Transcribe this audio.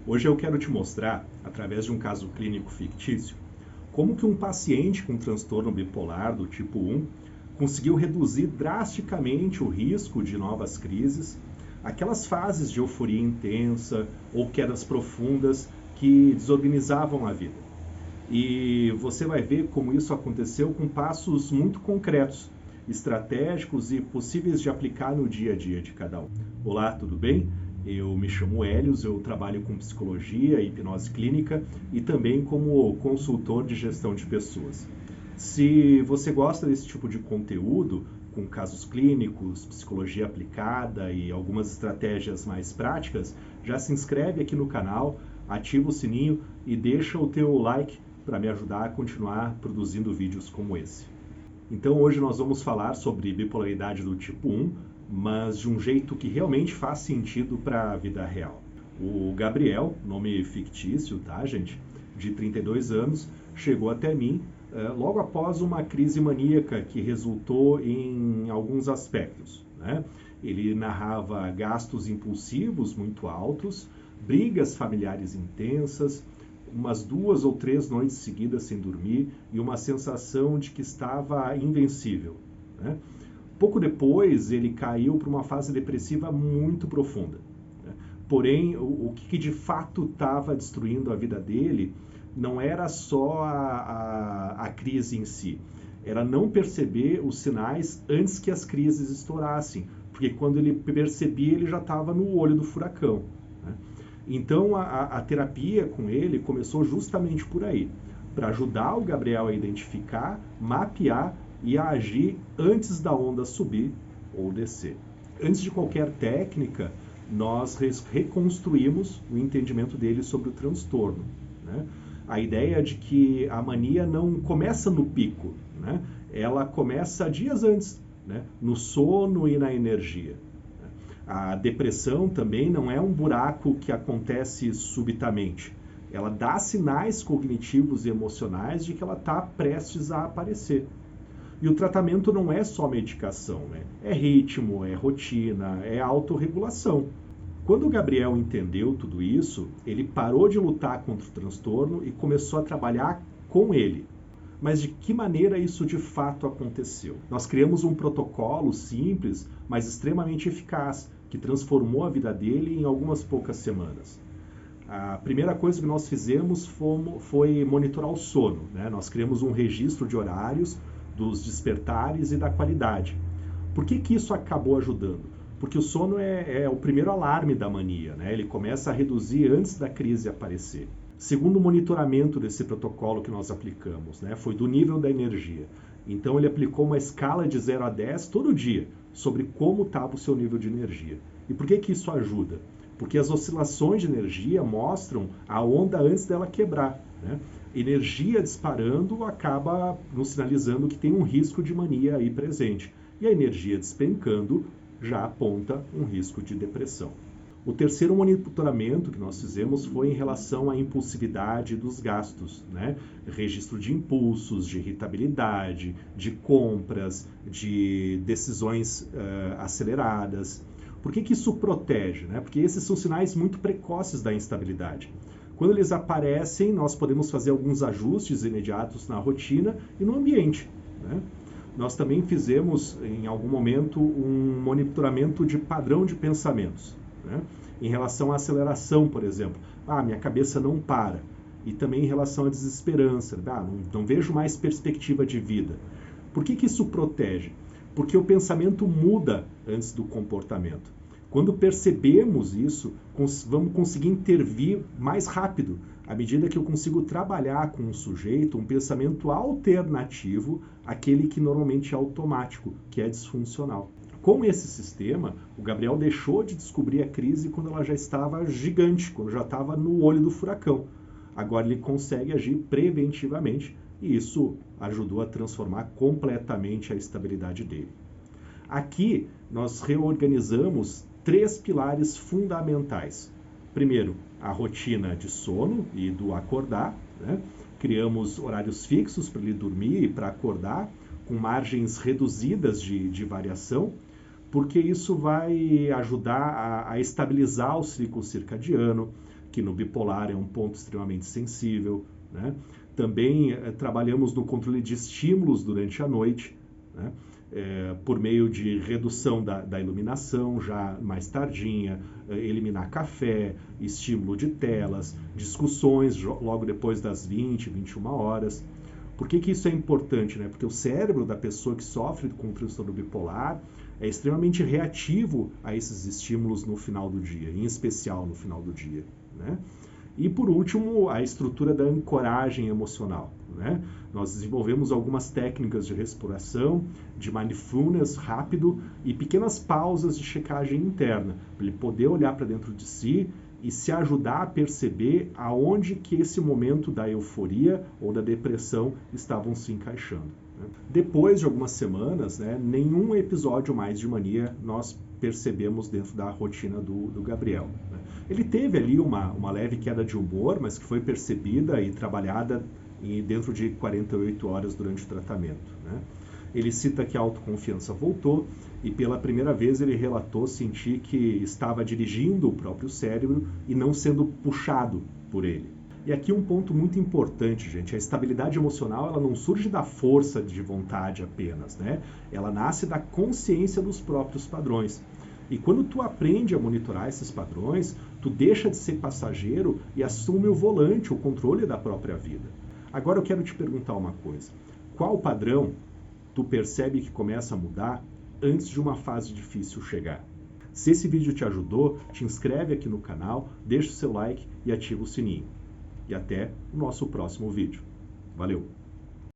Hoje eu quero te mostrar, através de um caso clínico fictício, como que um paciente com transtorno bipolar do tipo 1 conseguiu reduzir drasticamente o risco de novas crises, aquelas fases de euforia intensa ou quedas profundas que desorganizavam a vida. E você vai ver como isso aconteceu com passos muito concretos, estratégicos e possíveis de aplicar no dia a dia de cada um. Olá, tudo bem? Eu me chamo Hélios, eu trabalho com psicologia e hipnose clínica e também como consultor de gestão de pessoas. Se você gosta desse tipo de conteúdo, com casos clínicos, psicologia aplicada e algumas estratégias mais práticas, já se inscreve aqui no canal, ativa o sininho e deixa o teu like para me ajudar a continuar produzindo vídeos como esse. Então hoje nós vamos falar sobre bipolaridade do tipo 1, mas de um jeito que realmente faz sentido para a vida real. O Gabriel, nome fictício, tá, gente? De 32 anos, chegou até mim logo após uma crise maníaca que resultou em alguns aspectos, né? Ele narrava gastos impulsivos muito altos, brigas familiares intensas, umas 2 ou 3 noites seguidas sem dormir e uma sensação de que estava invencível, né? Pouco depois, ele caiu para uma fase depressiva muito profunda, né? Porém, o que de fato estava destruindo a vida dele não era só a crise em si, era não perceber os sinais antes que as crises estourassem, porque quando ele percebia, ele já estava no olho do furacão, né? Então, a terapia com ele começou justamente por aí, para ajudar o Gabriel a identificar, mapear e a agir antes da onda subir ou descer. Antes de qualquer técnica, nós reconstruímos o entendimento dele sobre o transtorno, né? A ideia de que a mania não começa no pico, né? Ela começa dias antes, né? No sono e na energia. A depressão também não é um buraco que acontece subitamente. Ela dá sinais cognitivos e emocionais de que ela está prestes a aparecer. E o tratamento não é só medicação, né? É ritmo, é rotina, é autorregulação. Quando o Gabriel entendeu tudo isso, ele parou de lutar contra o transtorno e começou a trabalhar com ele. Mas de que maneira isso de fato aconteceu? Nós criamos um protocolo simples, mas extremamente eficaz, que transformou a vida dele em algumas poucas semanas. A primeira coisa que nós fizemos foi monitorar o sono, né? Nós criamos um registro de horários, dos despertares e da qualidade. Por que isso acabou ajudando? Porque o sono é o primeiro alarme da mania, né? Ele começa a reduzir antes da crise aparecer. Segundo o monitoramento desse protocolo que nós aplicamos, né, foi do nível da energia. Então ele aplicou uma escala de 0 a 10 todo dia, sobre como estava o seu nível de energia. E por que isso ajuda? Porque as oscilações de energia mostram a onda antes dela quebrar, né? Energia disparando acaba nos sinalizando que tem um risco de mania aí presente. E a energia despencando já aponta um risco de depressão. O terceiro monitoramento que nós fizemos foi em relação à impulsividade dos gastos, né? Registro de impulsos, de irritabilidade, de compras, de decisões aceleradas. Por que isso protege, né? Porque esses são sinais muito precoces da instabilidade. Quando eles aparecem, nós podemos fazer alguns ajustes imediatos na rotina e no ambiente, né? Nós também fizemos, em algum momento, um monitoramento de padrão de pensamentos, né? Em relação à aceleração, por exemplo. Minha cabeça não para. E também em relação à desesperança. Não vejo mais perspectiva de vida. Por que isso protege? Porque o pensamento muda antes do comportamento. Quando percebemos isso, vamos conseguir intervir mais rápido, à medida que eu consigo trabalhar com um sujeito, um pensamento alternativo àquele que normalmente é automático, que é disfuncional. Com esse sistema, o Gabriel deixou de descobrir a crise quando ela já estava gigante, quando já estava no olho do furacão. Agora ele consegue agir preventivamente e isso ajudou a transformar completamente a estabilidade dele. Aqui nós reorganizamos 3 pilares fundamentais. Primeiro, a rotina de sono e do acordar, né? Criamos horários fixos para ele dormir e para acordar, com margens reduzidas de variação, porque isso vai ajudar a estabilizar o ciclo circadiano, que no bipolar é um ponto extremamente sensível, né? Também trabalhamos no controle de estímulos durante a noite, né? Por meio de redução da iluminação já mais tardinha, eliminar café, estímulo de telas, discussões logo depois das 20, 21 horas. Por que isso é importante, né? Porque o cérebro da pessoa que sofre com transtorno bipolar é extremamente reativo a esses estímulos no final do dia, em especial no final do dia, né? E por último, a estrutura da ancoragem emocional, né? Nós desenvolvemos algumas técnicas de respiração, de mindfulness rápido e pequenas pausas de checagem interna, para ele poder olhar para dentro de si e se ajudar a perceber aonde que esse momento da euforia ou da depressão estavam se encaixando, né? Depois de algumas semanas, né, nenhum episódio mais de mania nós percebemos dentro da rotina do Gabriel, né? Ele teve ali uma leve queda de humor, mas que foi percebida e trabalhada dentro de 48 horas durante o tratamento, né? Ele cita que a autoconfiança voltou e pela primeira vez ele relatou sentir que estava dirigindo o próprio cérebro e não sendo puxado por ele. E aqui um ponto muito importante, gente, a estabilidade emocional ela não surge da força de vontade apenas, né? Ela nasce da consciência dos próprios padrões. E quando tu aprende a monitorar esses padrões, tu deixa de ser passageiro e assume o volante, o controle da própria vida. Agora eu quero te perguntar uma coisa. Qual padrão tu percebe que começa a mudar antes de uma fase difícil chegar? Se esse vídeo te ajudou, te inscreve aqui no canal, deixa o seu like e ativa o sininho. E até o nosso próximo vídeo. Valeu!